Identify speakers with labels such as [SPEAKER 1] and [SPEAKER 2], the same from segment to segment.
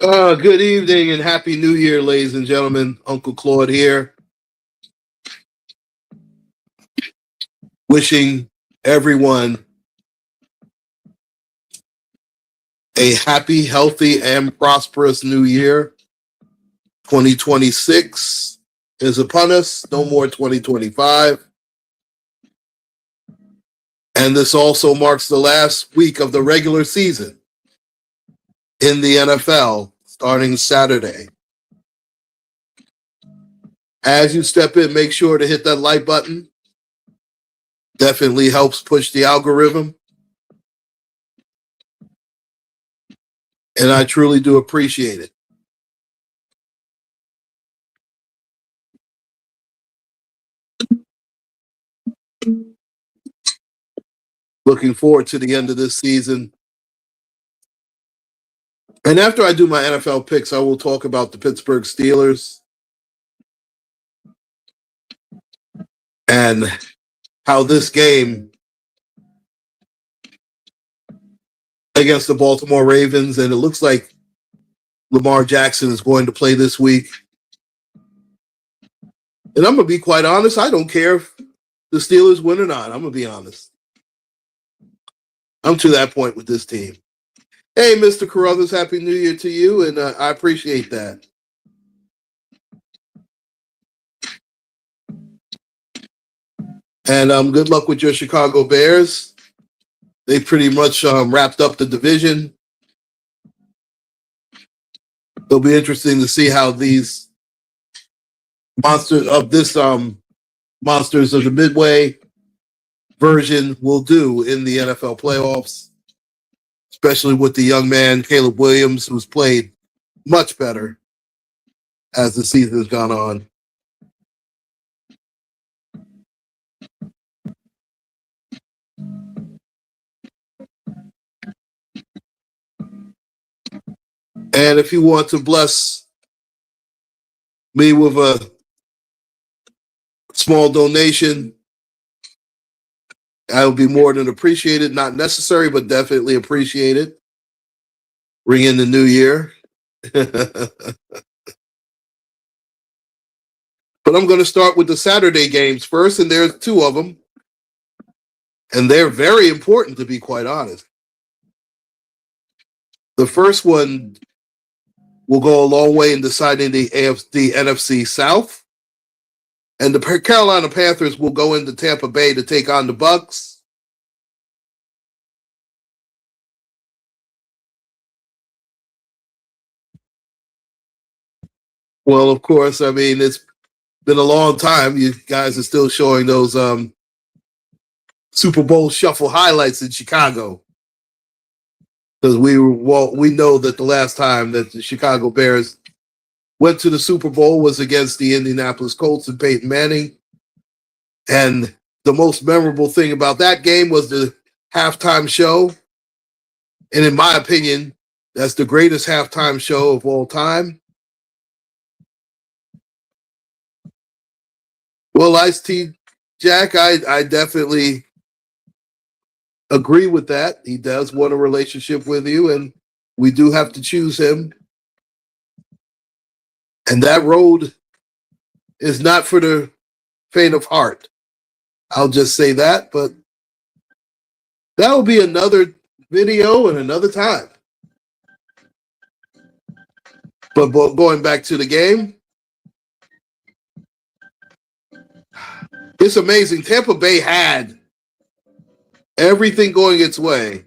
[SPEAKER 1] Good evening and happy New Year, ladies and gentlemen. Uncle Claude here, wishing everyone a happy, healthy, and prosperous New Year. 2026 is upon us. No more 2025. And this also marks the last week of the regular season in the NFL, starting Saturday. As you step in, make sure to hit that like button. Definitely helps push the algorithm. And I truly do appreciate it. Looking forward to the end of this season. And after I do my NFL picks, I will talk about the Pittsburgh Steelers and how this game against the Baltimore Ravens, and it looks like Lamar Jackson is going to play this week. And I'm going to be quite honest. I don't care if the Steelers win or not. I'm going to be honest. I'm to that point with this team. Hey, Mr. Carruthers, Happy New Year to you, and I appreciate that. And good luck with your Chicago Bears. They pretty much wrapped up the division. It'll be interesting to see how these monsters of the Midway version will do in the NFL playoffs, especially with the young man Caleb Williams, who's played much better as the season has gone on. And if you want to bless me with a small donation, I would be more than appreciated. Not necessary, but definitely appreciated. Ring in the new year. But I'm going to start with the Saturday games first, and there's two of them. And they're very important, to be quite honest. The first one will go a long way in deciding the NFC South. And the Carolina Panthers will go into Tampa Bay to take on the Bucks. Well, of course, I mean, it's been a long time. You guys are still showing those Super Bowl shuffle highlights in Chicago. Because we know that the last time that the Chicago Bears went to the Super Bowl was against the Indianapolis Colts and Peyton Manning. And the most memorable thing about that game was the halftime show. And in my opinion, that's the greatest halftime show of all time. Well, Ice-T Jack, I definitely agree with that. He does want a relationship with you, and we do have to choose him. And that road is not for the faint of heart. I'll just say that, but that will be another video and another time. But going back to the game, it's amazing. Tampa Bay had everything going its way,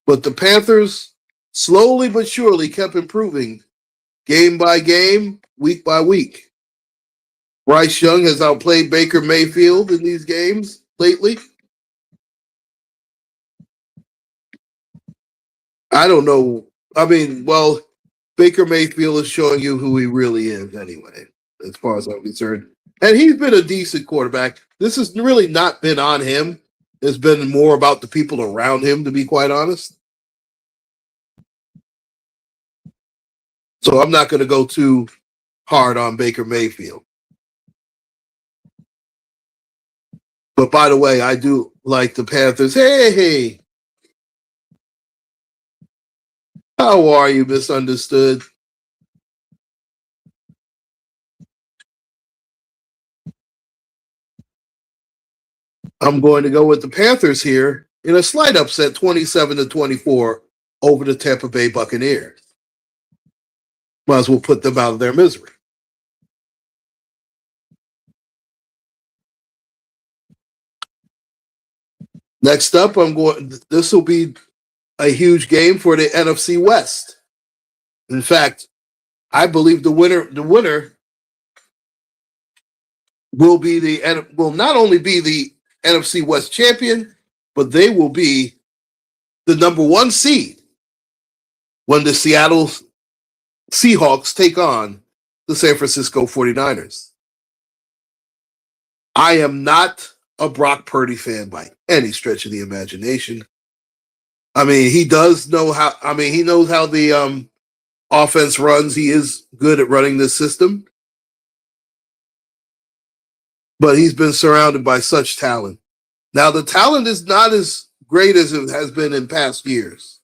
[SPEAKER 1] but the Panthers slowly but surely kept improving game by game, week by week. Bryce Young has outplayed Baker Mayfield in these games lately. I don't know. I mean, well, Baker Mayfield is showing you who he really is anyway, as far as I'm concerned. And he's been a decent quarterback. This has really not been on him. It's been more about the people around him, to be quite honest. So I'm not going to go too hard on Baker Mayfield. But by the way, I do like the Panthers. Hey. How are you, misunderstood? I'm going to go with the Panthers here in a slight upset, 27-24 over the Tampa Bay Buccaneers. Might as well put them out of their misery. Next up, this will be a huge game for the NFC West. In fact, I believe the winner will not only be the NFC West champion, but they will be the number one seed when the Seattle Seahawks take on the San Francisco 49ers. I am not a Brock Purdy fan by any stretch of the imagination. I mean, he does know how. I mean, he knows how the offense runs. He is good at running this system, but he's been surrounded by such talent. Now, the talent is not as great as it has been in past years.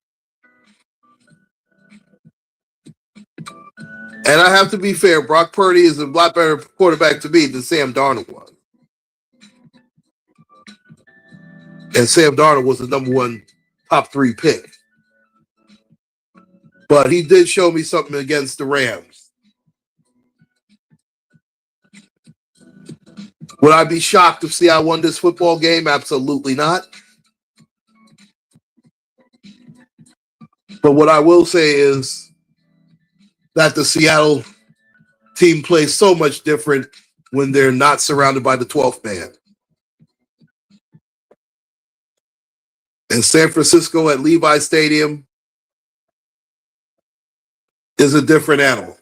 [SPEAKER 1] And I have to be fair, Brock Purdy is a lot better quarterback to me than Sam Darnold was. And Sam Darnold was the number one top 3 pick. But he did show me something against the Rams. Would I be shocked if Seattle won this football game? Absolutely not. But what I will say is that the Seattle team plays so much different when they're not surrounded by the 12th man. And San Francisco at Levi Stadium is a different animal.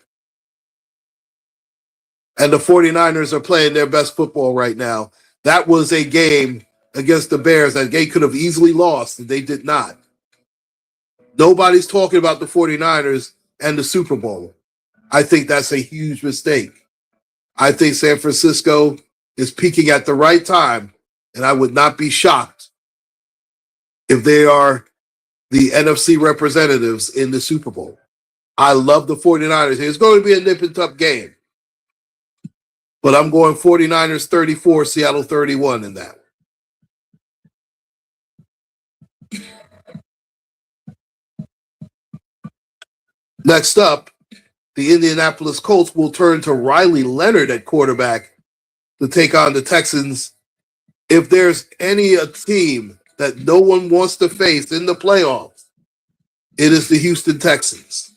[SPEAKER 1] And the 49ers are playing their best football right now. That was a game against the Bears that they could have easily lost, and they did not. Nobody's talking about the 49ers and the Super Bowl. I think that's a huge mistake. I think San Francisco is peaking at the right time, and I would not be shocked if they are the NFC representatives in the Super Bowl. I love the 49ers. It's going to be a nip and tuck game. But I'm going 49ers 34, Seattle 31 in that. Next up, the Indianapolis Colts will turn to Riley Leonard at quarterback to take on the Texans. If there's any team that no one wants to face in the playoffs, it is the Houston Texans.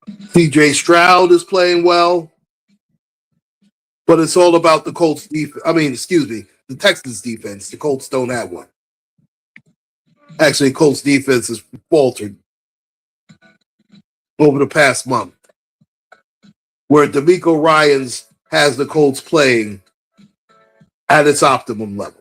[SPEAKER 1] CJ Stroud is playing well, but it's all about the Colts defense. The Texans defense. The Colts don't have one. Actually, Colts defense has faltered over the past month, where DeMeco Ryans has the Colts playing at its optimum level.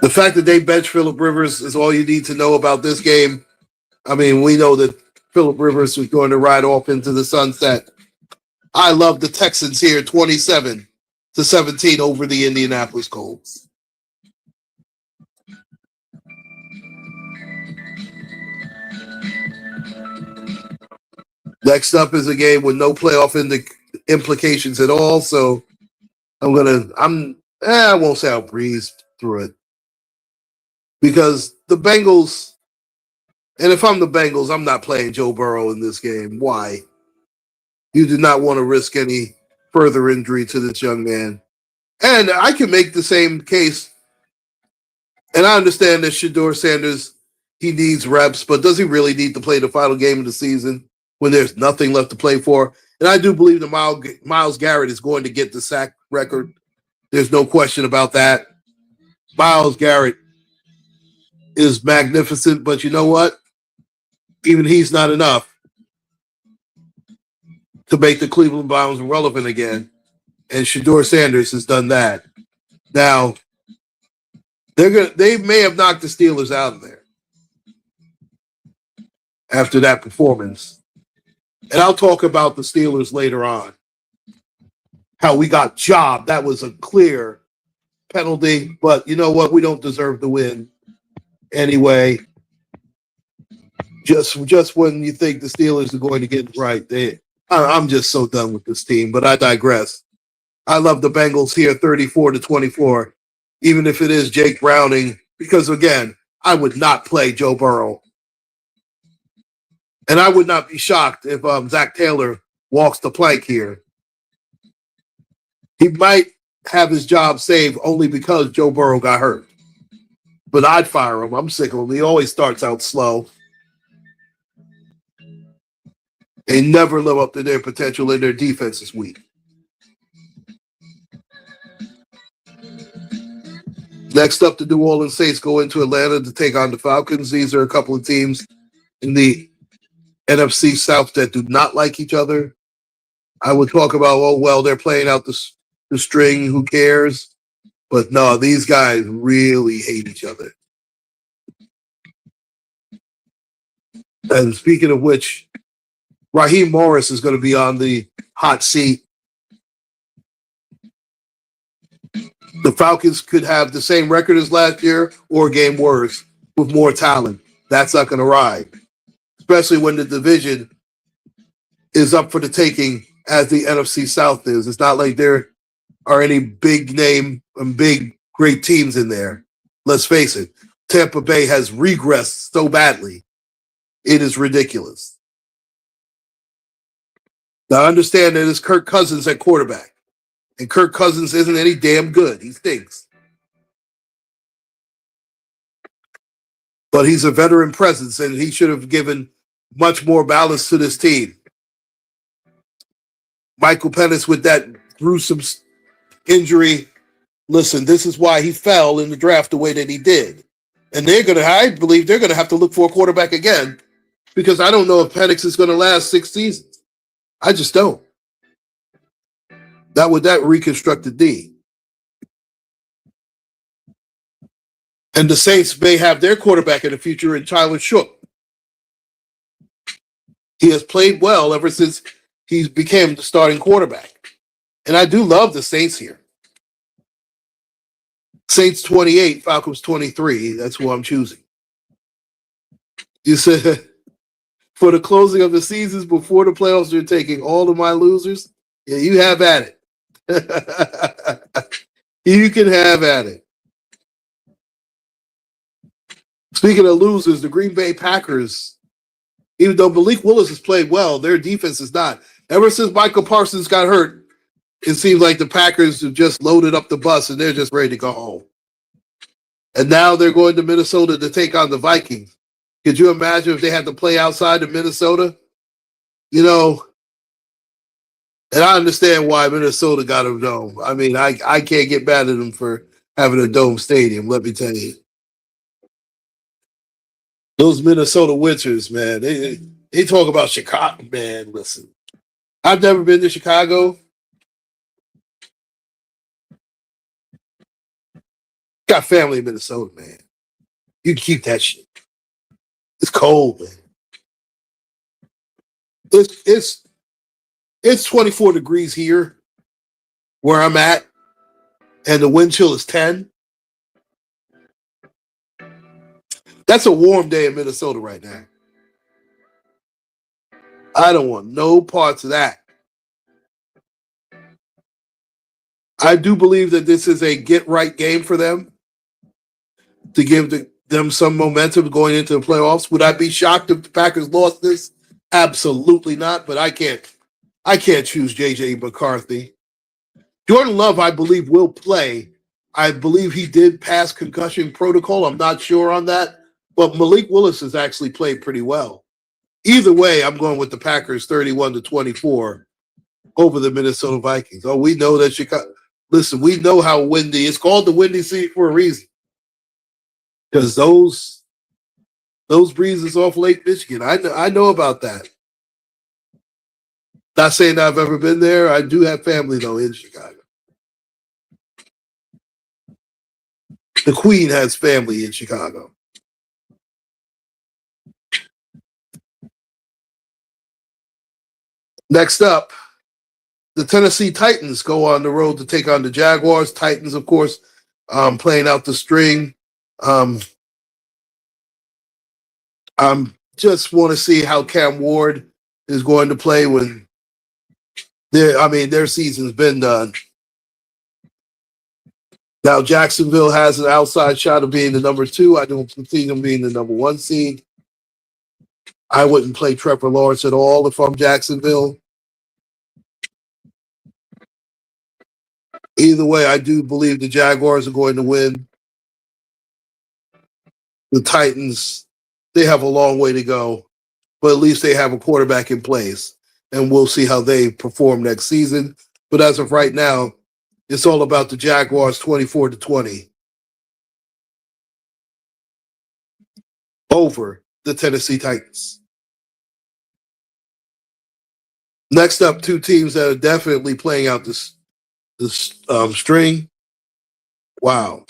[SPEAKER 1] The fact that they bench Phillip Rivers is all you need to know about this game. I mean, we know that Phillip Rivers was going to ride off into the sunset. I love the Texans here, 27-17 over the Indianapolis Colts. Next up is a game with no playoff implications at all. So I won't say I'll breeze through it. Because the Bengals, and if I'm the Bengals, I'm not playing Joe Burrow in this game. Why? You do not want to risk any further injury to this young man. And I can make the same case. And I understand that Shedeur Sanders, he needs reps, but does he really need to play the final game of the season when there's nothing left to play for? And I do believe that Myles Garrett is going to get the sack record. There's no question about that. Myles Garrett is magnificent, but you know what? Even he's not enough to make the Cleveland Browns relevant again. And Shedeur Sanders has done that. Now, they may have knocked the Steelers out of there after that performance. And I'll talk about the Steelers later on. How we got jobbed. That was a clear penalty, but you know what? We don't deserve the win anyway. Just when you think the Steelers are going to get it right, I'm just so done with this team. But I digress. I love the Bengals here, 34-24, even if it is Jake Browning, because again, I would not play Joe Burrow, and I would not be shocked if Zach Taylor walks the plank here. He might have his job saved only because Joe Burrow got hurt, but I'd fire him. I'm sick of him. He always starts out slow. They never live up to their potential, and their defense is weak. Next up, the New Orleans Saints go into Atlanta to take on the Falcons. These are a couple of teams in the NFC South that do not like each other. I would talk about, oh, well, they're playing out the string. Who cares? But no, these guys really hate each other. And speaking of which, Raheem Morris is going to be on the hot seat. The Falcons could have the same record as last year or a game worse with more talent. That's not going to ride, especially when the division is up for the taking as the NFC South is. It's not like there are any big name and big, great teams in there. Let's face it. Tampa Bay has regressed so badly. It is ridiculous. Now, I understand that it's Kirk Cousins at quarterback. And Kirk Cousins isn't any damn good. He stinks. But he's a veteran presence, and he should have given much more balance to this team. Michael Penix with that gruesome injury. Listen, this is why he fell in the draft the way that he did. And I believe they're going to have to look for a quarterback again, because I don't know if Penix is going to last 6 seasons. I just don't. Not with that reconstructed D. And the Saints may have their quarterback in the future in Tyler Shook. He has played well ever since he became the starting quarterback. And I do love the Saints here. Saints 28, Falcons 23. That's who I'm choosing. You said, for the closing of the seasons before the playoffs, you're taking all of my losers? Yeah, you have at it. You can have at it. Speaking of losers, the Green Bay Packers, even though Malik Willis has played well, their defense is not. Ever since Michael Parsons got hurt, it seems like the Packers have just loaded up the bus and they're just ready to go home. And now they're going to Minnesota to take on the Vikings. Could you imagine if they had to play outside of Minnesota? You know, and I understand why Minnesota got a dome. I mean, I can't get mad at them for having a dome stadium, let me tell you. Those Minnesota winters, man, they talk about Chicago, man, listen. I've never been to Chicago. Got family in Minnesota, man. You can keep that shit. It's cold, man. It's 24 degrees here where I'm at, and the wind chill is 10. That's a warm day in Minnesota right now. I don't want no parts of that. I do believe that this is a get-right game for them to give them some momentum going into the playoffs. Would I be shocked if the Packers lost this? Absolutely not, but I can't choose J.J. McCarthy. Jordan Love, I believe, will play. I believe he did pass concussion protocol. I'm not sure on that. But Malik Willis has actually played pretty well. Either way, I'm going with the Packers 31-24 over the Minnesota Vikings. Oh, we know that Chicago. Listen, we know how windy. It's called the Windy City for a reason. Because those breezes off Lake Michigan, I know about that. Not saying I've ever been there. I do have family, though, in Chicago. The Queen has family in Chicago. Next up, the Tennessee Titans go on the road to take on the Jaguars. Titans, of course, playing out the string. Um, I'm just want to see how Cam Ward is going to play when their season's been done. Now Jacksonville has an outside shot of being the number 2. I don't see them being the number 1 seed. I wouldn't play Trevor Lawrence at all if I'm Jacksonville. Either way, I do believe the Jaguars are going to win. The Titans, they have a long way to go, but at least they have a quarterback in place, and we'll see how they perform next season. But as of right now, it's all about the Jaguars 24-20 over the Tennessee Titans. Next up, 2 teams that are definitely playing out this string. Wow.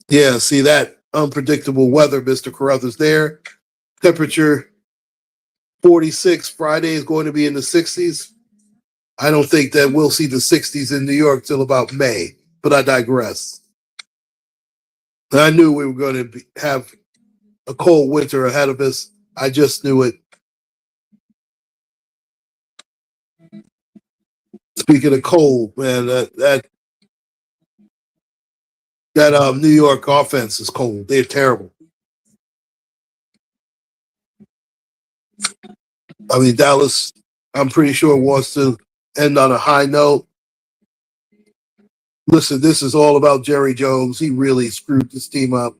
[SPEAKER 1] Yeah, see that unpredictable weather, Mr. Carruthers there. Temperature 46. Friday is going to be in the 60s. I don't think that we'll see the 60s in New York till about May, but I digress. And I knew we were going to have a cold winter ahead of us. I just knew it. Speaking of cold, man, that New York offense is cold. They're terrible. I mean, Dallas, I'm pretty sure, wants to end on a high note. Listen, this is all about Jerry Jones. He really screwed this team up.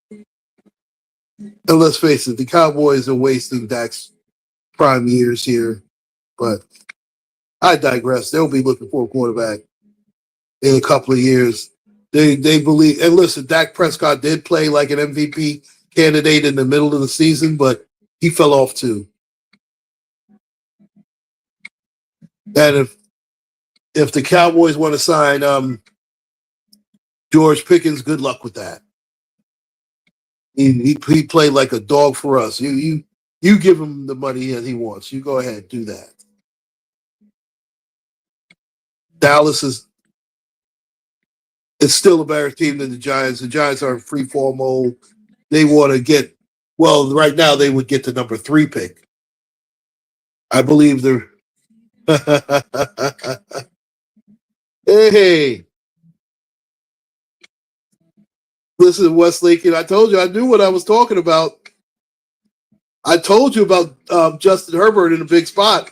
[SPEAKER 1] And let's face it, the Cowboys are wasting Dak's prime years here. But I digress. They'll be looking for a quarterback in a couple of years. They believe, and listen, Dak Prescott did play like an MVP candidate in the middle of the season, but he fell off too. And if the Cowboys want to sign George Pickens, good luck with that. He played like a dog for us. You give him the money that he wants. You go ahead, do that. Dallas is still a better team than the Giants. The Giants are in free fall mode. They want to get, well, right now they would get the number 3 pick. I believe they're hey. Listen, West Lincoln, I told you I knew what I was talking about. I told you about Justin Herbert in a big spot.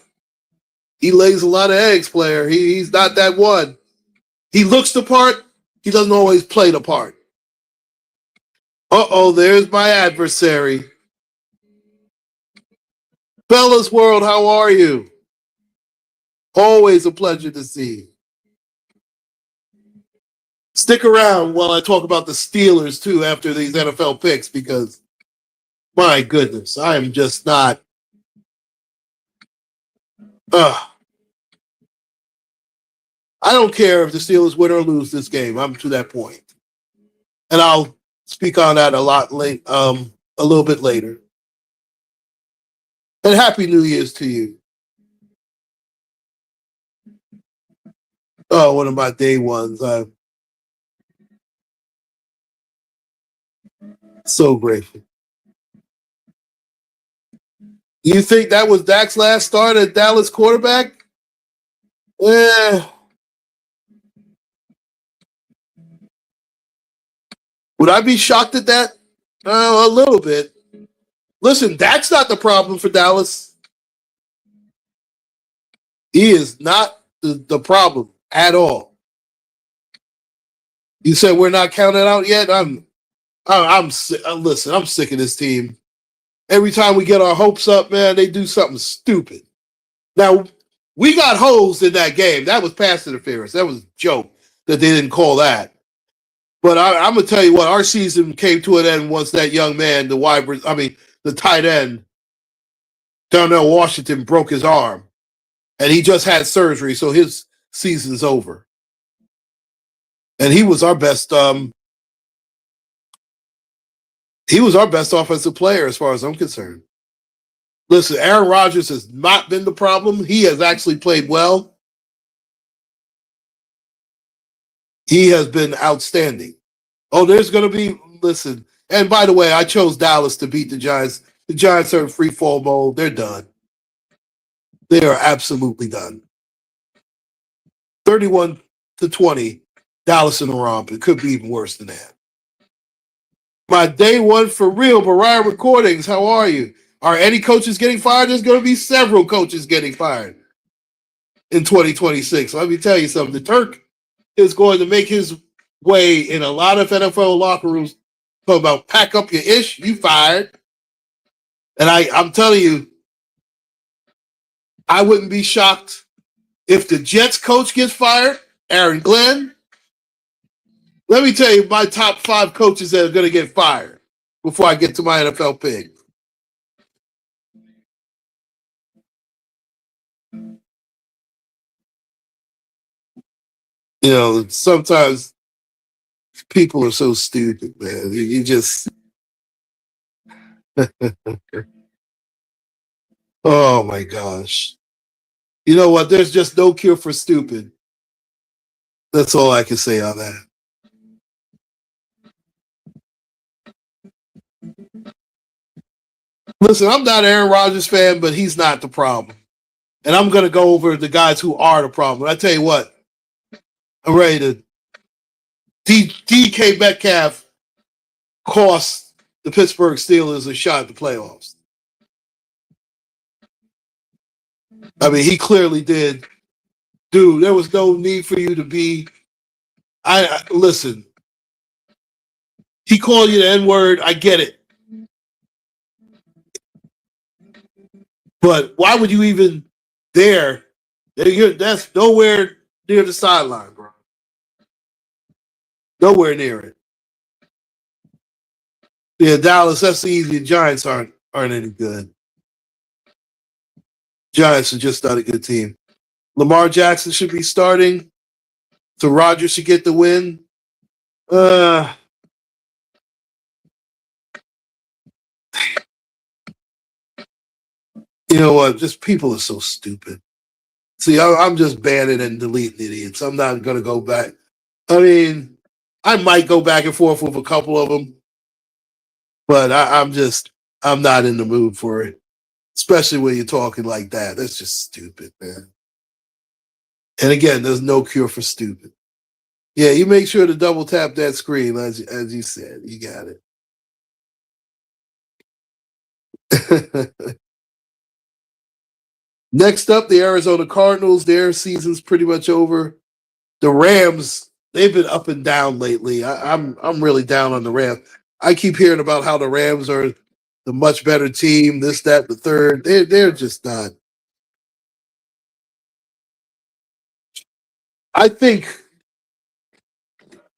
[SPEAKER 1] He lays a lot of eggs, player. He's not that one. He looks the part. He doesn't always play the part. Uh-oh, there's my adversary. Fellas World, how are you? Always a pleasure to see. Stick around while I talk about the Steelers, too, after these NFL picks, because, my goodness, I am just not. I don't care if the Steelers win or lose this game. I'm to that point. And I'll speak on that a little bit later. And Happy New Year's to you. Oh, one of my day ones. I'm so grateful. You think that was Dak's last start at Dallas quarterback? Would I be shocked at that? A little bit. Listen, Dak's not the problem for Dallas. He is not the problem at all. You said we're not counted out yet? Listen, I'm sick of this team. Every time we get our hopes up, man, they do something stupid. Now, we got hosed in that game. That was pass interference. That was a joke that they didn't call that. But I'm going to tell you what, our season came to an end once that young man, the tight end, Darnell Washington, broke his arm. And he just had surgery, so his season's over. And he was our best offensive player as far as I'm concerned. Listen, Aaron Rodgers has not been the problem. He has actually played well. He has been outstanding. Oh, there's going to be, listen, and by the way, I chose Dallas to beat the Giants. The Giants are in free fall mode. They're done. They are absolutely done. 31-20, Dallas in the romp. It could be even worse than that. My day one for real, Mariah Recordings. How are you? Are any coaches getting fired? There's going to be several coaches getting fired in 2026. Let me tell you something. The Turk is going to make his way in a lot of NFL locker rooms. Talk about pack up your ish, you fired. And I'm telling you, I wouldn't be shocked if the Jets coach gets fired, Aaron Glenn. Let me tell you my top 5 coaches that are going to get fired before I get to my NFL pick. You know, sometimes people are so stupid, man. You just, oh my gosh. You know what? There's just no cure for stupid. That's all I can say on that. Listen, I'm not an Aaron Rodgers fan, but he's not the problem. And I'm going to go over the guys who are the problem. I tell you what, I'm ready to. DK Metcalf cost the Pittsburgh Steelers a shot at the playoffs. I mean, he clearly did. Dude, there was no need for you to be. Listen. He called you the N-word. I get it. But why would you even dare? That's nowhere near the sideline, bro. Nowhere near it. Yeah, Dallas, that's easy. The Giants aren't any good. Giants are just not a good team. Lamar Jackson should be starting. So Rodgers should get the win. You know what? Just people are so stupid. See, I'm just banning and deleting idiots. I'm not going to go back. I mean, I might go back and forth with a couple of them, but I'm not in the mood for it. Especially when you're talking like that. That's just stupid, man. And again, there's no cure for stupid. Yeah, you make sure to double tap that screen, as you said. You got it. Next up, the Arizona Cardinals. Their season's pretty much over. The Rams, they've been up and down lately. I'm really down on the Rams. I keep hearing about how the Rams are the much better team, this, that, the third. They're just not. I think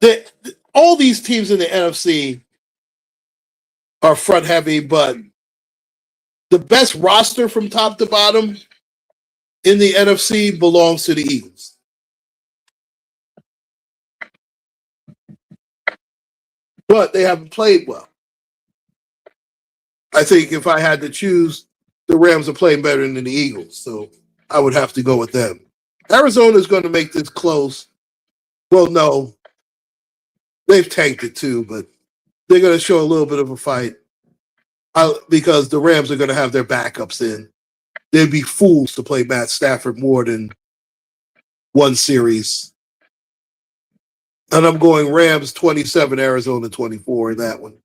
[SPEAKER 1] that all these teams in the NFC are front heavy, but the best roster from top to bottom in the NFC belongs to the Eagles. But they haven't played well. I think if I had to choose, the Rams are playing better than the Eagles, so I would have to go with them. Arizona is going to make this close. Well, no, they've tanked it too, but they're going to show a little bit of a fight because the Rams are going to have their backups in. They'd be fools to play Matt Stafford more than one series. And I'm going Rams 27, Arizona 24 in that one.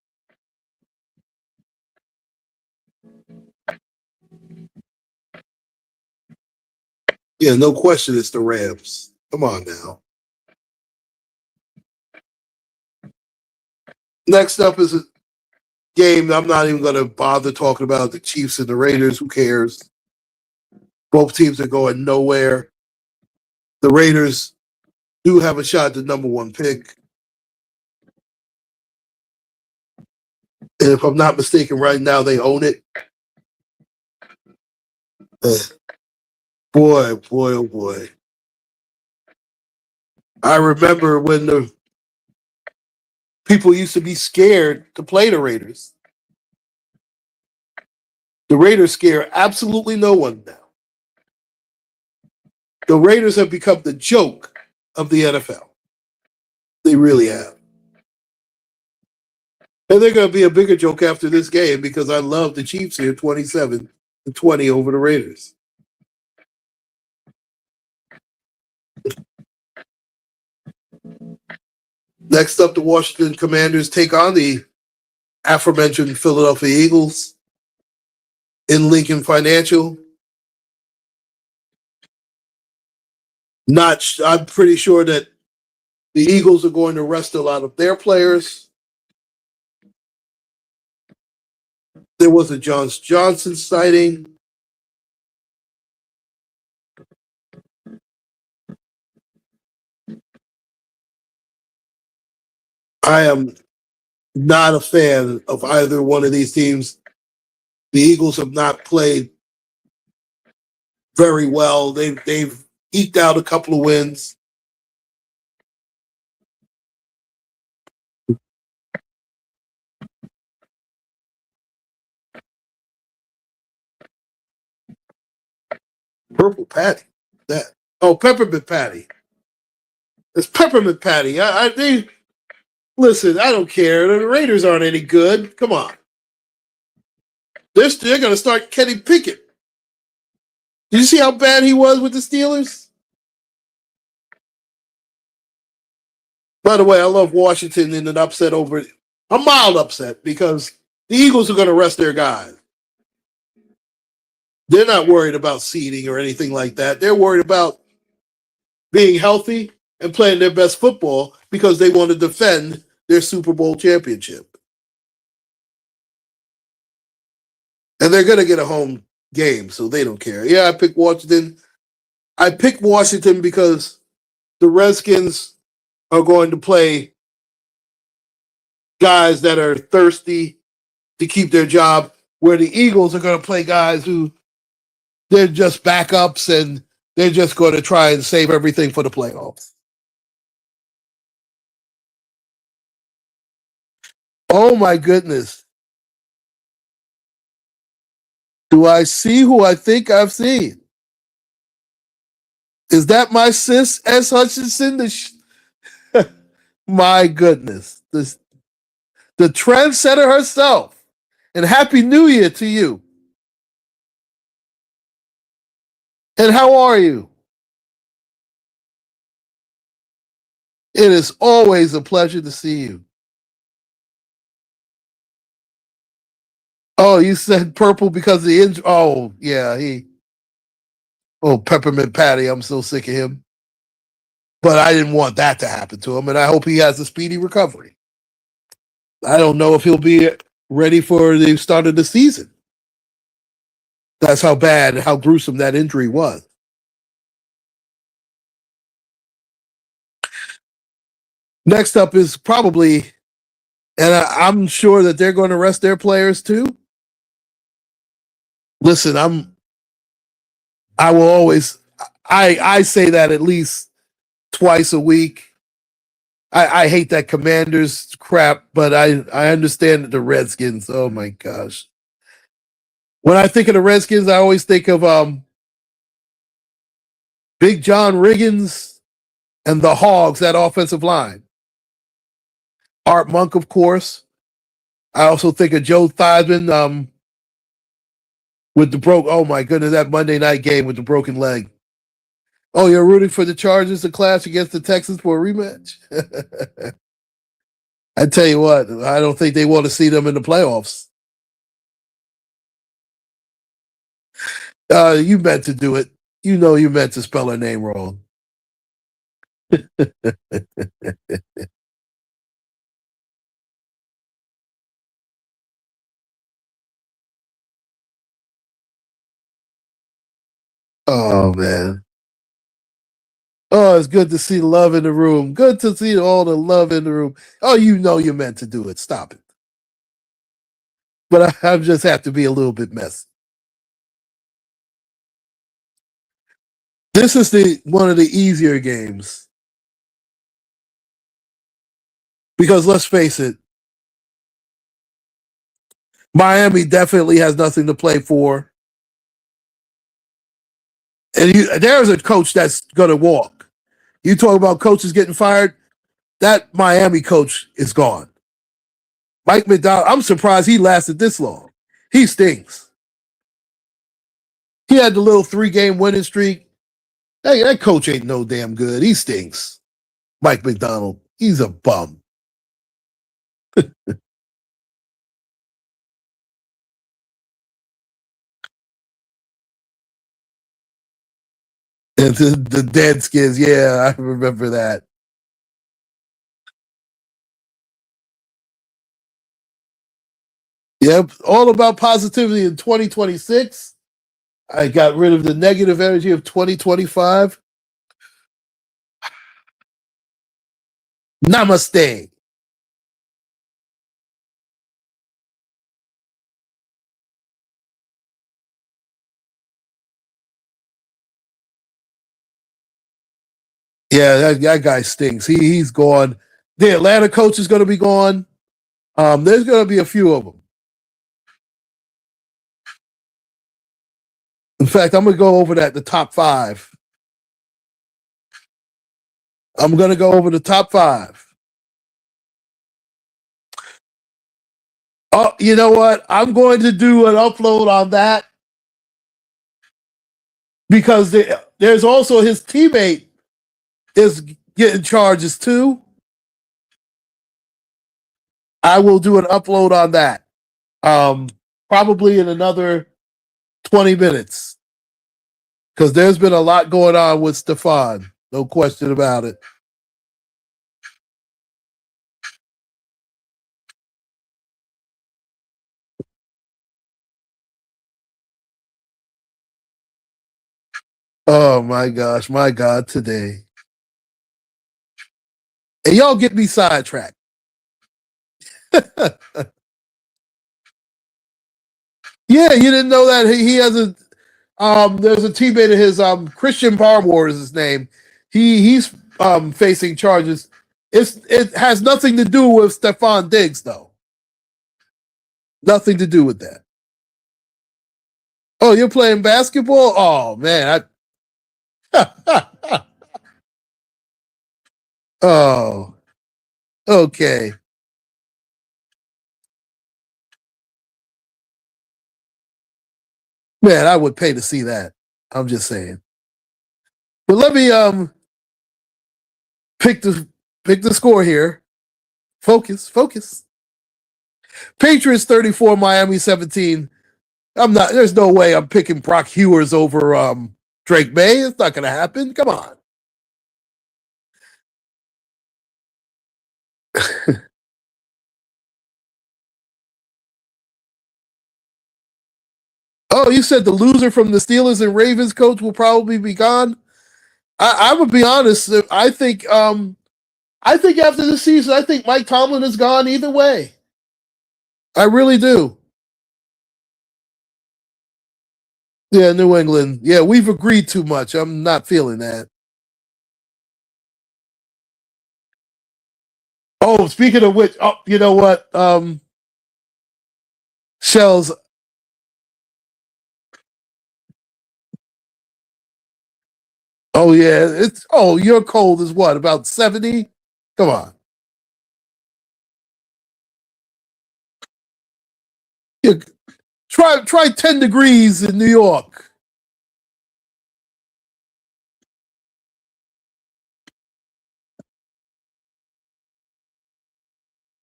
[SPEAKER 1] Yeah, no question it's the Rams. Come on now. Next up is a game I'm not even going to bother talking about. The Chiefs and the Raiders. Who cares? Both teams are going nowhere. The Raiders do have a shot at the number 1 pick. And if I'm not mistaken, right now they own it. Boy, oh boy. I remember when the people used to be scared to play the Raiders. The Raiders scare absolutely no one now. The Raiders have become the joke of the NFL. They really have. And they're going to be a bigger joke after this game because I love the Chiefs here 27-20 over the Raiders. Next up, the Washington Commanders take on the aforementioned Philadelphia Eagles in Lincoln Financial. I'm pretty sure that the Eagles are going to rest a lot of their players. There was a John Johnson sighting. I am not a fan of either one of these teams. The Eagles have not played very well. They've eked out a couple of wins. Purple patty. That peppermint patty. It's peppermint patty. Listen. I don't care. The Raiders aren't any good. Come on. They're going to start Kenny Pickett. Did you see how bad he was with the Steelers? By the way, I love Washington in an upset over a mild upset because the Eagles are going to rest their guys. They're not worried about seeding or anything like that. They're worried about being healthy and playing their best football because they want to defend their Super Bowl championship. And they're going to get a home game, so they don't care. Yeah, I picked Washington. I picked Washington because the Redskins are going to play guys that are thirsty to keep their job, where the Eagles are going to play guys who they're just backups and they're just going to try and save everything for the playoffs. Oh, my goodness. Do I see who I think I've seen? Is that my sis, S. Hutchinson? My goodness. The trendsetter herself. And Happy New Year to you. And how are you? It is always a pleasure to see you. Oh, you said purple because of the injury. Oh, yeah, Peppermint Patty. I'm so sick of him. But I didn't want that to happen to him, and I hope he has a speedy recovery. I don't know if he'll be ready for the start of the season. That's how bad, how gruesome that injury was. Next up is probably, and I'm sure that they're going to rest their players too. Listen, I will always, I say that at least twice a week. I hate that Commanders crap, but I understand that the Redskins. Oh my gosh! When I think of the Redskins, I always think of Big John Riggins and the Hogs, that offensive line. Art Monk, of course. I also think of Joe Theismann with the oh my goodness, that Monday night game with the broken leg. Oh, you're rooting for the Chargers to clash against the Texans for a rematch? I tell you what, I don't think they want to see them in the playoffs. You meant to do it. You know you meant to spell her name wrong. Oh, man. Oh, it's good to see love in the room. Good to see all the love in the room. Oh, you know you meant to do it. Stop it. But I just have to be a little bit messy. This is one of the easier games. Because let's face it, Miami definitely has nothing to play for. And there's a coach that's going to walk. You talk about coaches getting fired. that Miami coach is gone. Mike McDonald, I'm surprised he lasted this long. He stinks. He had the little 3-game winning streak. Hey, that coach ain't no damn good. He stinks. Mike McDonald, he's a bum. And the Deadskins, yeah, I remember that. Yep, all about positivity in 2026. I got rid of the negative energy of 2025. Namaste. Yeah, that guy stinks. He's gone. The Atlanta coach is going to be gone. There's going to be a few of them. In fact, I'm going to go over the top 5. I'm going to go over the top 5. Oh, you know what? I'm going to do an upload on that because there's also his teammate is getting charges too. I will do an upload on that. Probably in another 20 minutes. Because there's been a lot going on with Stefan. No question about it. Oh my gosh, my God, today. And y'all get me sidetracked. Yeah, you didn't know that he has a there's a teammate of his, Christian Barmore is his name. He's facing charges. It has nothing to do with Stefan Diggs, though. Nothing to do with that. Oh, you're playing basketball? Oh man. Oh, okay. Man, I would pay to see that. I'm just saying. But let me pick the score here. Focus. Patriots 34, Miami 17. There's no way I'm picking Brock Hewers over Drake May. It's not gonna happen. Come on. Oh, you said the loser from the Steelers and Ravens coach will probably be gone. I would be honest. I think after the season, I think Mike Tomlin is gone either way. I really do. Yeah, New England. Yeah, we've agreed too much. I'm not feeling that. Oh, speaking of which, oh, you know what? Shells. Oh yeah, your cold is what, about 70? Come on. You, try 10 degrees in New York.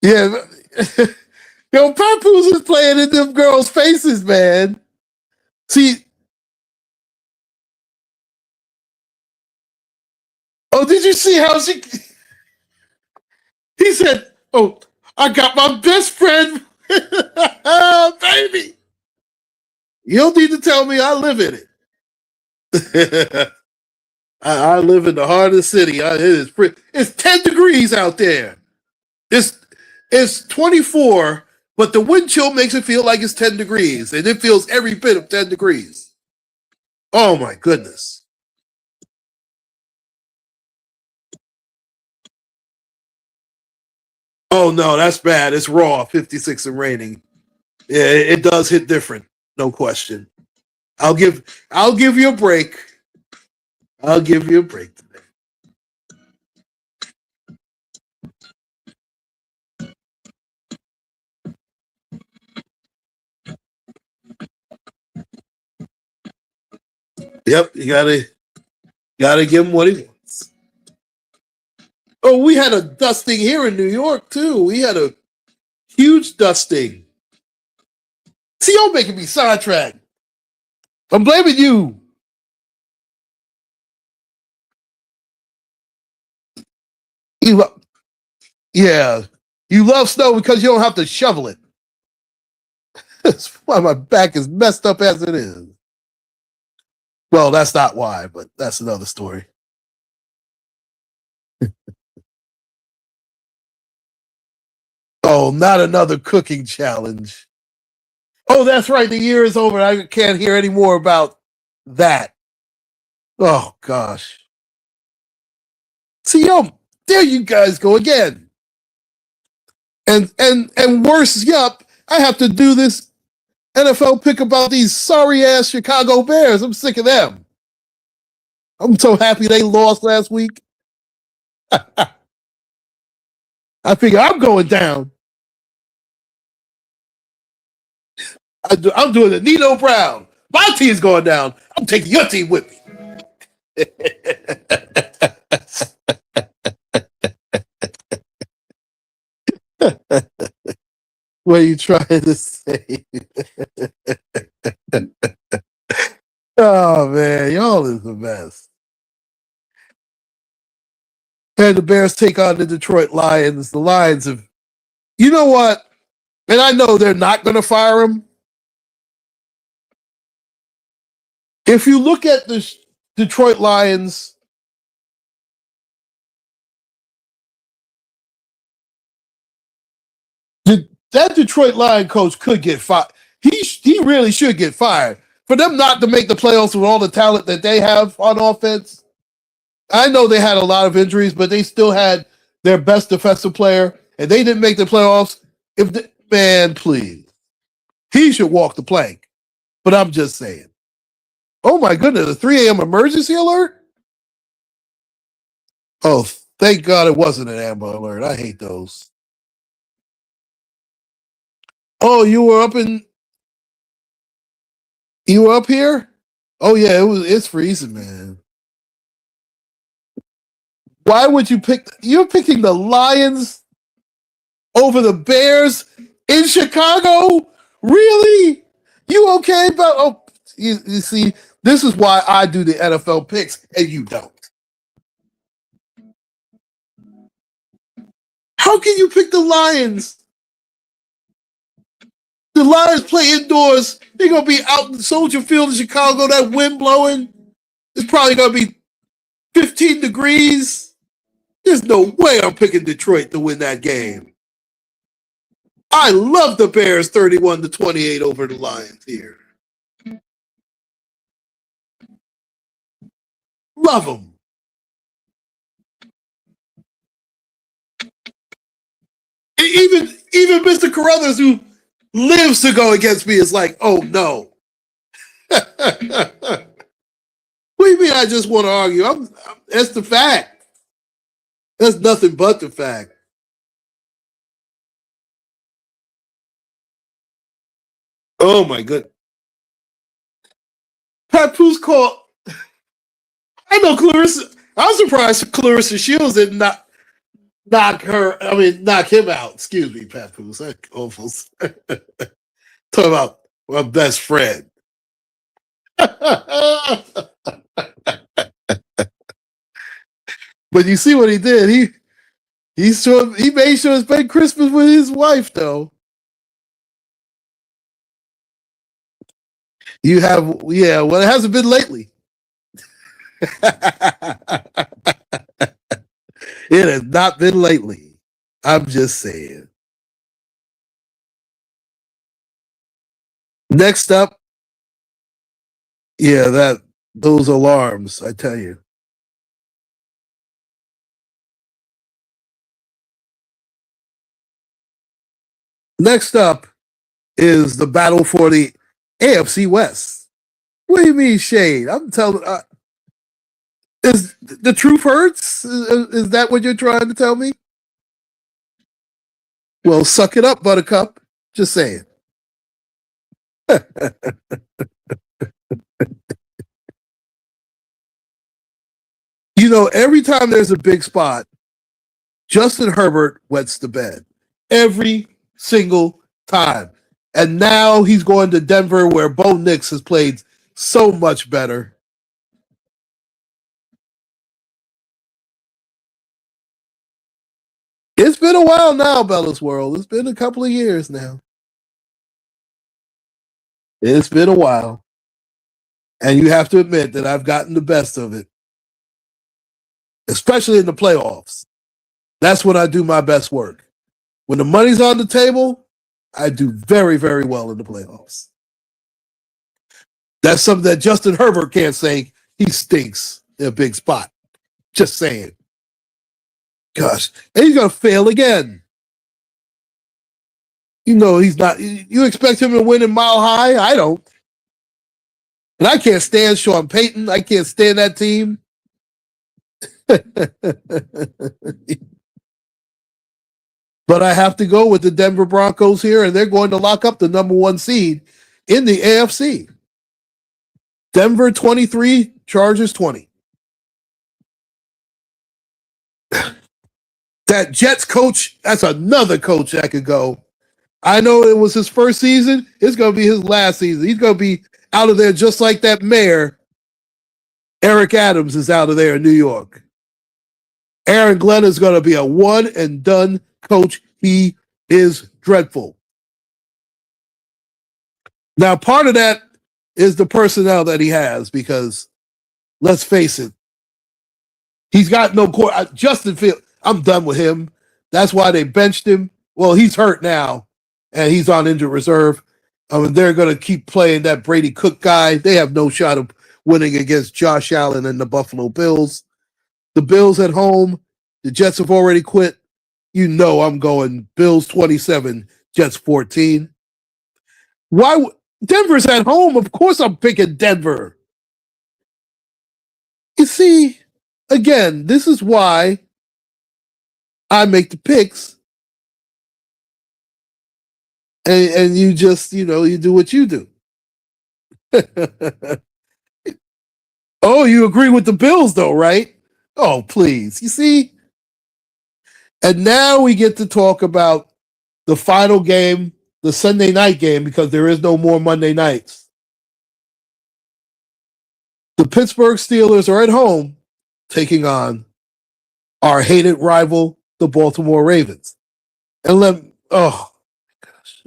[SPEAKER 1] Yeah. Yo, Papoose is playing in them girls' faces, man. See, oh, did you see how he said, oh, I got my best friend, baby. You don't need to tell me I live in it. I live in the heart of the city. It's 10 degrees out there. It's it's 24, but the wind chill makes it feel like it's 10 degrees, and it feels every bit of 10 degrees. Oh my goodness. Oh no, that's bad. It's raw, 56 and raining. Yeah, it does hit different, no question. I'll give you a break. I'll give you a break today. Yep, you gotta give him what he wants. Oh, we had a dusting here in New York too. We had a huge dusting. See, you're making me sidetrack. I'm blaming you. You, yeah, you love snow because you don't have to shovel it. That's why my back is messed up as it is. Well, that's not why, but that's another story. Oh, not another cooking challenge. Oh, that's right. The year is over. I can't hear any more about that. Oh gosh. See, there you guys go again. And worse, yup, I have to do this NFL pick about these sorry ass Chicago Bears. I'm sick of them. I'm so happy they lost last week. I figure I'm going down. I'm doing the Nino Brown. My team's going down. I'm taking your team with me. What are you trying to say? Oh man, y'all is the best. And the Bears take on the Detroit Lions. The Lions have, you know what? And I know they're not going to fire him. If you look at the Detroit Lions, that Detroit Lion coach could get fired. He really should get fired. For them not to make the playoffs with all the talent that they have on offense, I know they had a lot of injuries, but they still had their best defensive player, and they didn't make the playoffs. Man, please, he should walk the plank. But I'm just saying. Oh my goodness, a 3 a.m. emergency alert? Oh, thank God it wasn't an Amber Alert. I hate those. Oh, you were up here? Oh yeah, it's freezing, man. Why would you're picking the Lions over the Bears in Chicago? Really? You okay about you see, this is why I do the NFL picks and you don't. How can you pick the Lions? The Lions play indoors. They're gonna be out in Soldier Field in Chicago, that wind blowing. It's probably gonna be 15 degrees. There's no way I'm picking Detroit to win that game. I love the Bears 31-28 over the Lions here. Love them. Even Mr. Carruthers, who lives to go against me, is like, oh no. What do you mean I just want to argue? That's the fact. That's nothing but the fact. Oh my goodness. Papoose called. I know Clarissa. I'm surprised Clarissa Shields did not knock him out. Excuse me, Papoose. I almost talk about my best friend. But you see what he did? He made sure to spend Christmas with his wife, though. Well, it hasn't been lately. It has not been lately. I'm just saying. Next up, those alarms, I tell you. Next up is the battle for the AFC West. What do you mean, shade? I'm telling. Is the truth hurts? Is that what you're trying to tell me? Well, suck it up, Buttercup. Just saying. every time there's a big spot, Justin Herbert wets the bed. Every single time. And now he's going to Denver where Bo Nix has played so much better. It's been a while now, Bella's World. It's been a couple of years now. It's been a while. And you have to admit that I've gotten the best of it, especially in the playoffs. That's when I do my best work. When the money's on the table, I do very, very well in the playoffs. That's something that Justin Herbert can't say. He stinks in a big spot. Just saying. Gosh. And he's going to fail again. He's not. You expect him to win in Mile High? I don't. And I can't stand Sean Payton. I can't stand that team. But I have to go with the Denver Broncos here, and they're going to lock up the number 1 seed in the AFC. Denver 23, Chargers 20. That Jets coach, that's another coach that could go. I know it was his first season. It's going to be his last season. He's going to be out of there just like that mayor, Eric Adams, is out of there in New York. Aaron Glenn is going to be a one-and-done coach. He is dreadful. Now, part of that is the personnel that he has because, let's face it, he's got no core. Justin Fields, I'm done with him. That's why they benched him. Well, he's hurt now, and he's on injured reserve. They're going to keep playing that Brady Cook guy. They have no shot of winning against Josh Allen and the Buffalo Bills. The Bills at home. The Jets have already quit. I'm going Bills 27, Jets 14. Why? Denver's at home. Of course I'm picking Denver. You see, again, this is why I make the picks. And you just, you do what you do. Oh, you agree with the Bills, though, right? Oh, please. You see? And now we get to talk about the final game, the Sunday night game, because there is no more Monday nights. The Pittsburgh Steelers are at home taking on our hated rival, the Baltimore Ravens. And oh, gosh.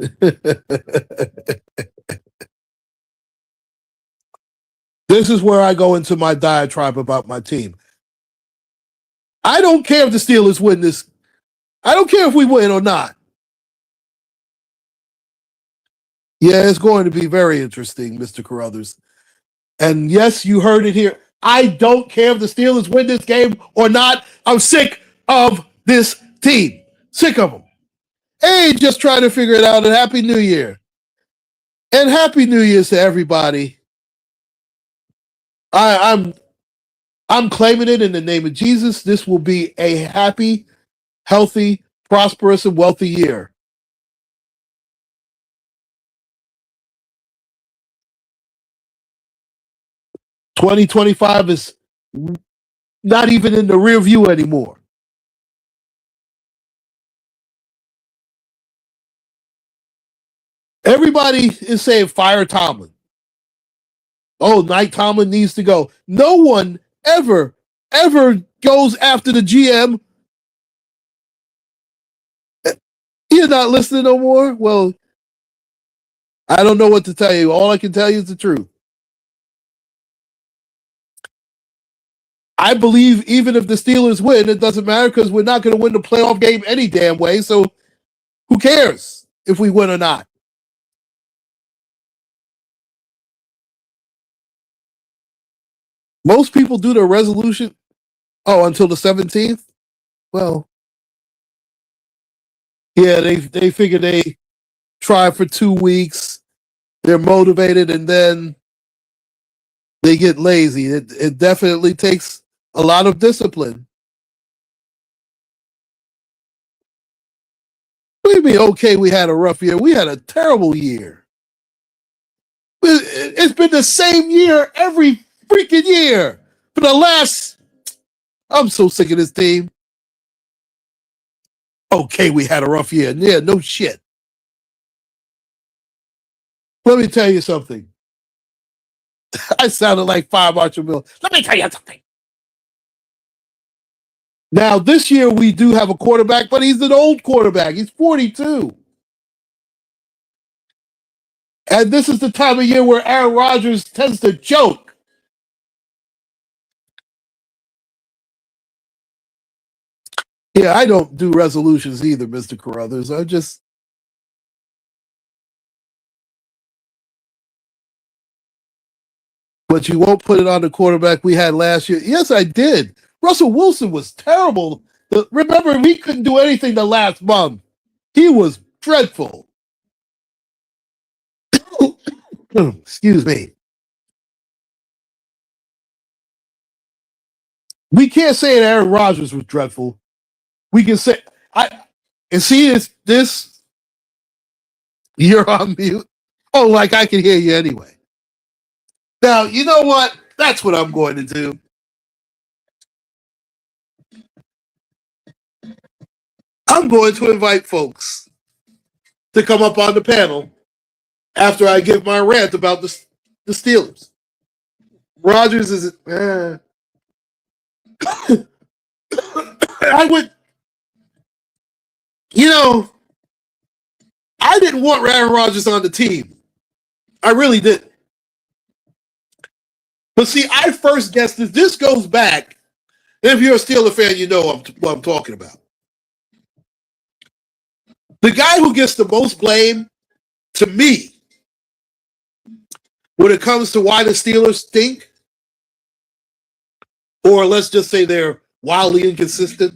[SPEAKER 1] This is where I go into my diatribe about my team. I don't care if the Steelers win this. I don't care if we win or not. Yeah, it's going to be very interesting, Mr. Carruthers. And yes, you heard it here. I don't care if the Steelers win this game or not. I'm sick of this team. Sick of them. Hey, just trying to figure it out. And Happy New Year. And Happy New Year's to everybody. I'm claiming it in the name of Jesus. This will be a happy, healthy, prosperous, and wealthy year. $2025 is not even in the rear view anymore. Everybody is saying fire Tomlin. Oh, Mike Tomlin needs to go. No one ever goes after the GM. You're not listening no more? Well, I don't know what to tell you. All I can tell you is the truth. I believe even if the Steelers win, it doesn't matter because we're not going to win the playoff game any damn way. So who cares if we win or not? Most people do their resolution, until the 17th. Well, yeah, they figure they try for 2 weeks. They're motivated, and then they get lazy. It definitely takes a lot of discipline. What do you mean, okay, we had a rough year? We had a terrible year. It's been the same year every freaking year for the last I'm so sick of this team. Okay, we had a rough year. Yeah, no shit. Let me tell you something. I sounded like 5 Archer Mill. Let me tell you something. Now, this year we do have a quarterback, but he's an old quarterback. He's 42. And this is the time of year where Aaron Rodgers tends to joke. Yeah, I don't do resolutions either, Mr. Carruthers. I just. But you won't put it on the quarterback we had last year. Yes, I did. Russell Wilson was terrible. Remember, we couldn't do anything the last month. He was dreadful. Excuse me. We can't say that Aaron Rodgers was dreadful. We can say and see it's this. You're on mute. Oh, like I can hear you anyway. Now you know what? That's what I'm going to do. I'm going to invite folks to come up on the panel after I give my rant about the Steelers. Rodgers is. I would. You know, I didn't want Aaron Rodgers on the team. I really didn't. But see, I first guessed that this goes back. If you're a Steeler fan, you know what I'm talking about. The guy who gets the most blame, to me, when it comes to why the Steelers stink, or let's just say they're wildly inconsistent,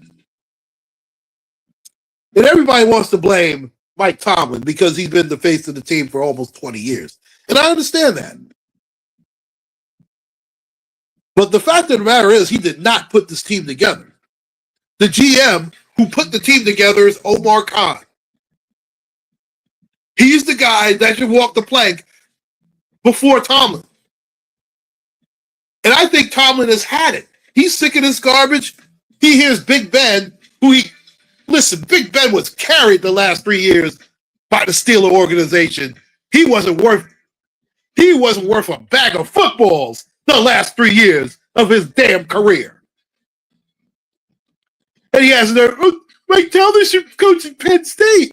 [SPEAKER 1] and everybody wants to blame Mike Tomlin because he's been the face of the team for almost 20 years. And I understand that. But the fact of the matter is, he did not put this team together. The GM who put the team together is Omar Khan. He's the guy that should walk the plank before Tomlin. And I think Tomlin has had it. He's sick of this garbage. He hears Big Ben, listen, Big Ben was carried the last 3 years by the Steeler organization. He wasn't worth a bag of footballs the last 3 years of his damn career. And he has their Mike Tomlin should coach at Penn State.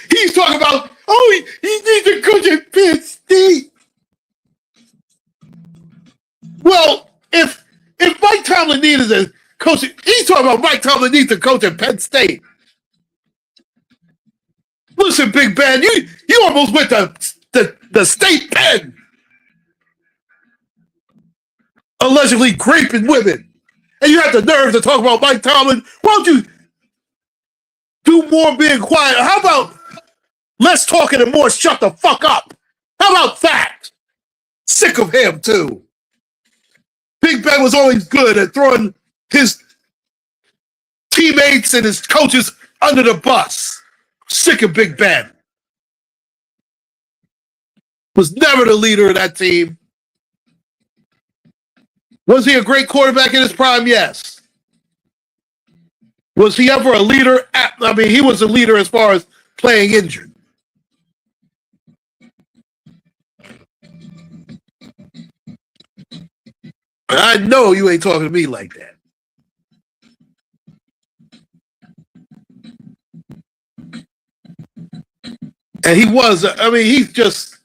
[SPEAKER 1] He's talking about, he needs to coach at Penn State. Well, if Mike Tomlin needed a coach, he's talking about Mike Tomlin needs to coach at Penn State. Listen, Big Ben, you almost went to the state pen, allegedly raping women, and you have the nerve to talk about Mike Tomlin. Why don't you do more being quiet? How about less talking and more shut the fuck up? How about that? Sick of him, too. Big Ben was always good at throwing his teammates and his coaches under the bus. Sick of Big Ben. Was never the leader of that team. Was he a great quarterback in his prime? Yes. Was he ever a leader? He was a leader as far as playing injured. I know you ain't talking to me like that. And he was, he's just,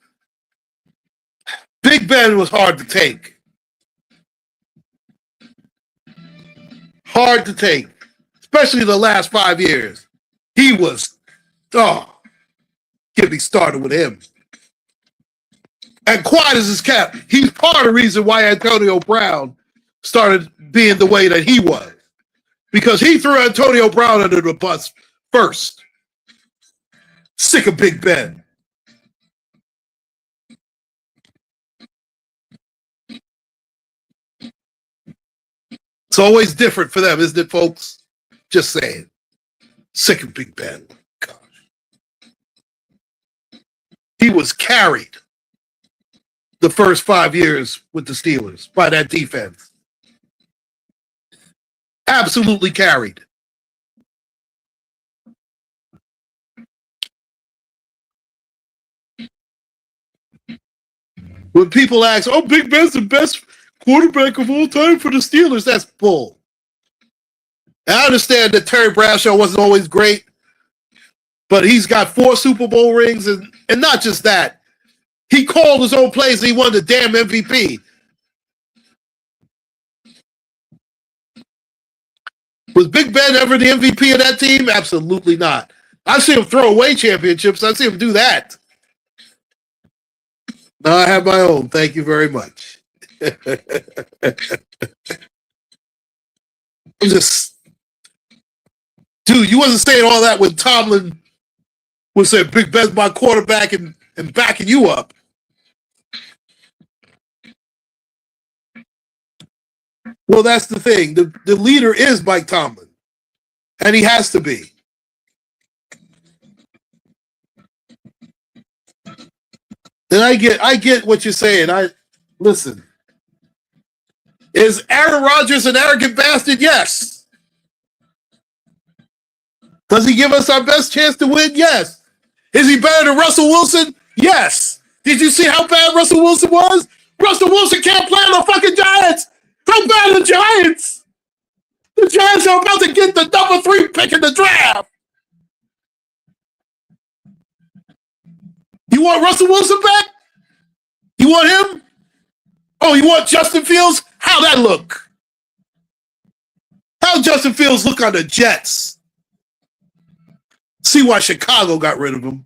[SPEAKER 1] Big Ben was hard to take. Hard to take. Especially the last 5 years. He was, get me started with him. And quiet as his cap, he's part of the reason why Antonio Brown started being the way that he was. Because he threw Antonio Brown under the bus first. Sick of Big Ben. It's always different for them, isn't it, folks? Just saying. Sick of Big Ben. Gosh. He was carried the first 5 years with the Steelers by that defense. Absolutely carried. When people ask, oh, Big Ben's the best quarterback of all time for the Steelers, that's bull. And I understand that Terry Bradshaw wasn't always great, but he's got 4 Super Bowl rings, and not just that. He called his own plays and he won the damn MVP. Was Big Ben ever the MVP of that team? Absolutely not. I've seen him throw away championships. I've seen him do that. Now I have my own. Thank you very much. I'm just, dude, you wasn't saying all that when Tomlin was saying Big Ben's my quarterback and backing you up. Well, that's the thing. The leader is Mike Tomlin, and he has to be. And I get what you're saying. Listen. Is Aaron Rodgers an arrogant bastard? Yes. Does he give us our best chance to win? Yes. Is he better than Russell Wilson? Yes. Did you see how bad Russell Wilson was? Russell Wilson can't play on the fucking Giants. How bad are the Giants? The Giants are about to get the number 3 pick in the draft. You want Russell Wilson back? You want him? Oh, you want Justin Fields? How'd that look? How'd Justin Fields look on the Jets? See why Chicago got rid of him.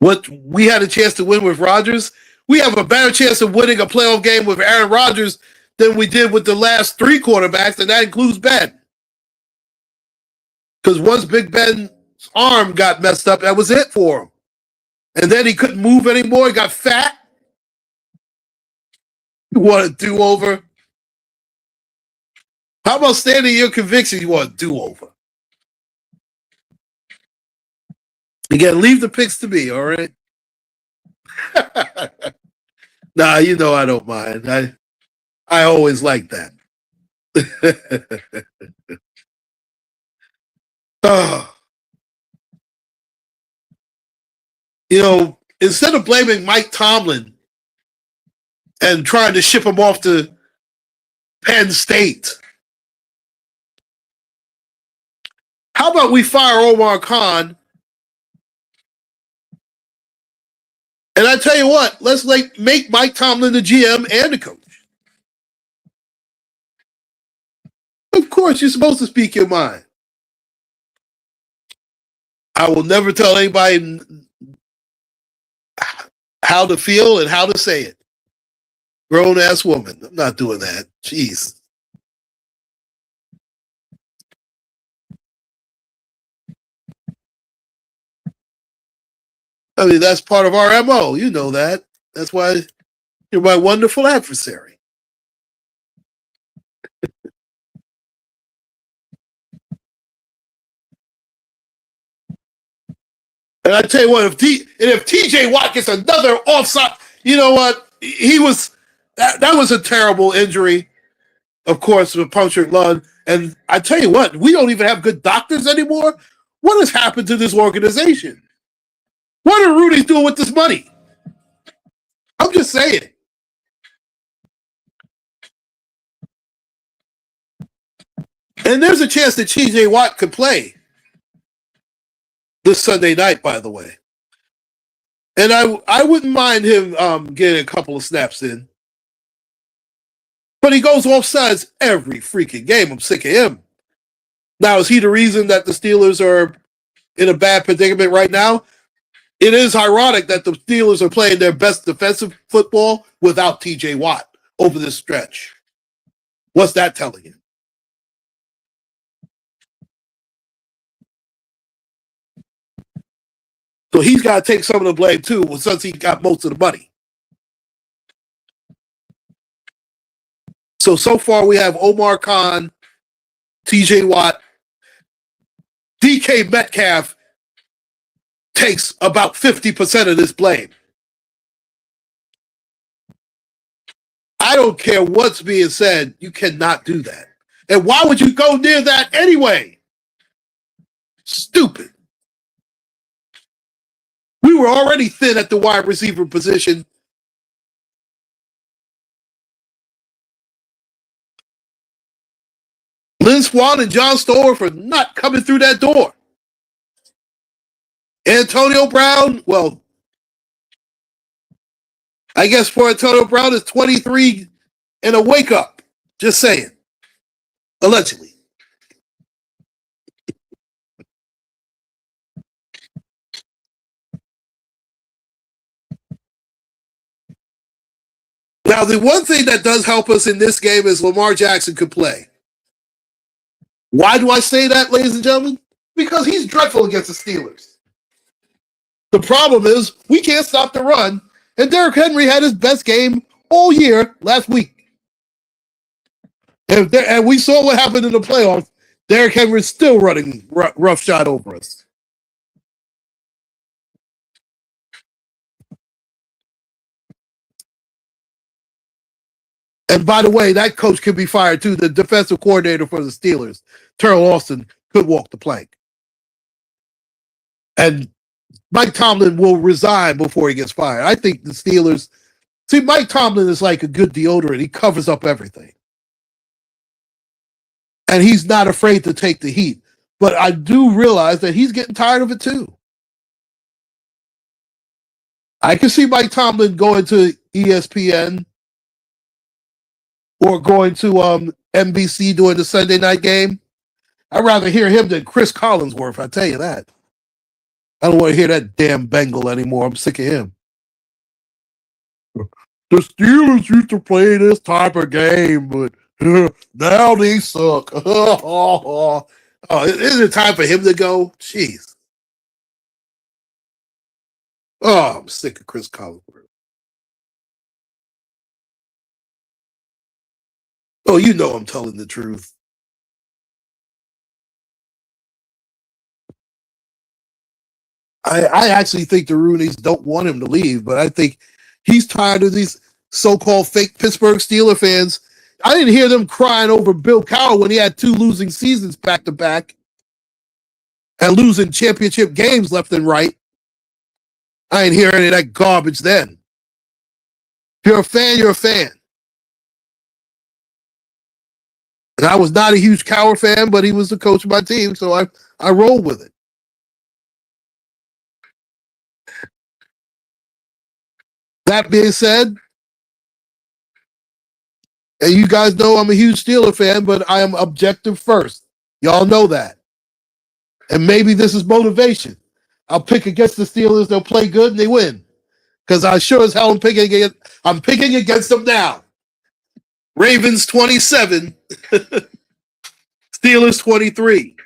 [SPEAKER 1] What we had a chance to win with Rodgers, we have a better chance of winning a playoff game with Aaron Rodgers than we did with the last 3 quarterbacks, and that includes Ben. Because once Big Ben's arm got messed up, that was it for him. And then he couldn't move anymore. He got fat. You want a do-over? How about standing in your conviction? You want a do-over? Again, leave the picks to me, all right? Nah, you know I don't mind. I always like that. Oh. You know, instead of blaming Mike Tomlin and trying to ship him off to Penn State, how about we fire Omar Khan? And I tell you what, let's make Mike Tomlin the GM and the coach. Of course, you're supposed to speak your mind. I will never tell anybody how to feel and how to say it. Grown-ass woman. I'm not doing that. Jeez. I mean, that's part of our MO. You know that. That's why you're my wonderful adversary. And I tell you what, if TJ Watt gets another offside, you know what? That was a terrible injury, of course, with punctured lung. And I tell you what, we don't even have good doctors anymore. What has happened to this organization? What are Rudy's doing with this money? I'm just saying. And there's a chance that TJ Watt could play this Sunday night, by the way. And I wouldn't mind him getting a couple of snaps in. But he goes off sides every freaking game. I'm sick of him. Now, is he the reason that the Steelers are in a bad predicament right now? It is ironic that the Steelers are playing their best defensive football without TJ Watt over this stretch. What's that telling you? So he's got to take some of the blame too, since he got most of the money. So far we have Omar Khan, TJ Watt, DK Metcalf takes about 50% of this blame. I don't care what's being said. You cannot do that. And why would you go near that anyway? Stupid. We were already thin at the wide receiver position. Lynn Swan and John Stowers are not coming through that door. Antonio Brown, well, I guess for Antonio Brown is 23 and a wake up. Just saying. Allegedly. Now, the one thing that does help us in this game is Lamar Jackson could play. Why do I say that, ladies and gentlemen? Because he's dreadful against the Steelers. The problem is we can't stop the run, and Derrick Henry had his best game all year last week. And we saw what happened in the playoffs. Derrick Henry is still running roughshod over us. And by the way, that coach could be fired too. The defensive coordinator for the Steelers, Terrell Austin, could walk the plank. And Mike Tomlin will resign before he gets fired. I think the Steelers... See, Mike Tomlin is like a good deodorant. He covers up everything. And he's not afraid to take the heat. But I do realize that he's getting tired of it too. I can see Mike Tomlin going to ESPN or going to NBC during the Sunday night game. I'd rather hear him than Chris Collinsworth, I tell you that. I don't want to hear that damn Bengal anymore. I'm sick of him. The Steelers used to play this type of game, but now they suck. Isn't it time for him to go? Jeez. Oh, I'm sick of Chris Collinsworth. Oh, you know I'm telling the truth. I actually think the Rooneys don't want him to leave, but I think he's tired of these so-called fake Pittsburgh Steelers fans. I didn't hear them crying over Bill Cowher when he had 2 losing seasons back-to-back and losing championship games left and right. I didn't hear any of that garbage then. If you're a fan, you're a fan. And I was not a huge Cowher fan, but he was the coach of my team, so I rolled with it. That being said, and you guys know I'm a huge Steeler fan, but I am objective first. Y'all know that. And maybe this is motivation. I'll pick against the Steelers. They'll play good and they win. Because I sure as hell am picking against them now. Ravens 27, Steelers 23.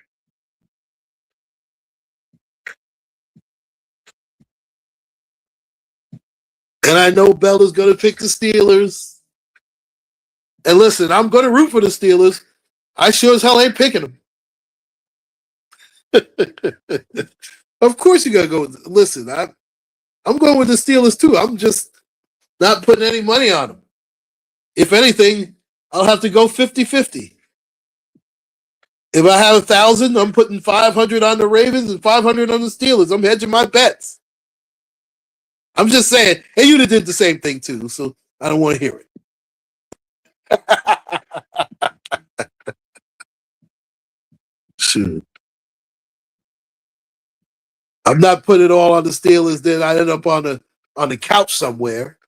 [SPEAKER 1] And I know Bella's going to pick the Steelers. And listen, I'm going to root for the Steelers. I sure as hell ain't picking them. Of course you're going to go. Listen, I'm going with the Steelers too. I'm just not putting any money on them. If anything, I'll have to go 50-50. If I have 1,000, I'm putting 500 on the Ravens and 500 on the Steelers. I'm hedging my bets. I'm just saying, and you'd have did the same thing too, so I don't want to hear it. Shoot. I'm not putting it all on the Steelers, then I end up on the couch somewhere.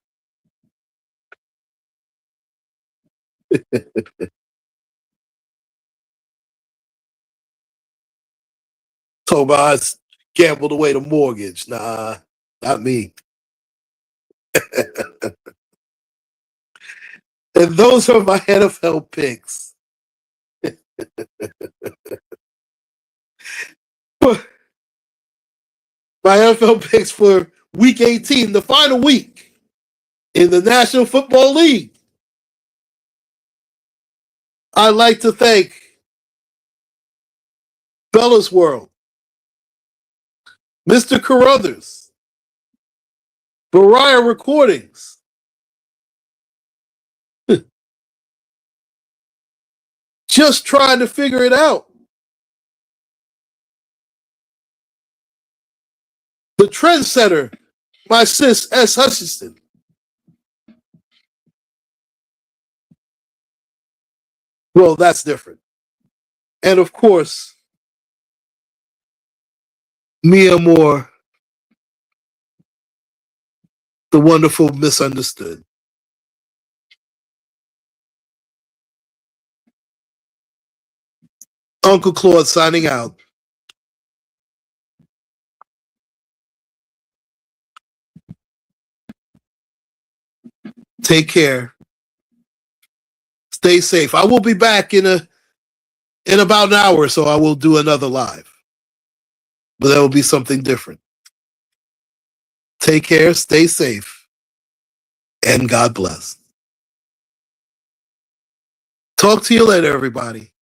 [SPEAKER 1] So I gambled away the mortgage. Nah, not me. And those are my NFL picks. My NFL picks for Week 18, the final week in the National Football League. I'd like to thank Bella's World, Mr. Carruthers, Bariah Recordings. Just trying to figure it out. The trendsetter, my sis S. Hutchinson. Well, that's different. And of course, Mia Moore, the wonderful misunderstood. Uncle Claude signing out. Take care. Stay safe. I will be back in about an hour or so. I will do another live, but that will be something different. Take care. Stay safe. And God bless. Talk to you later, everybody.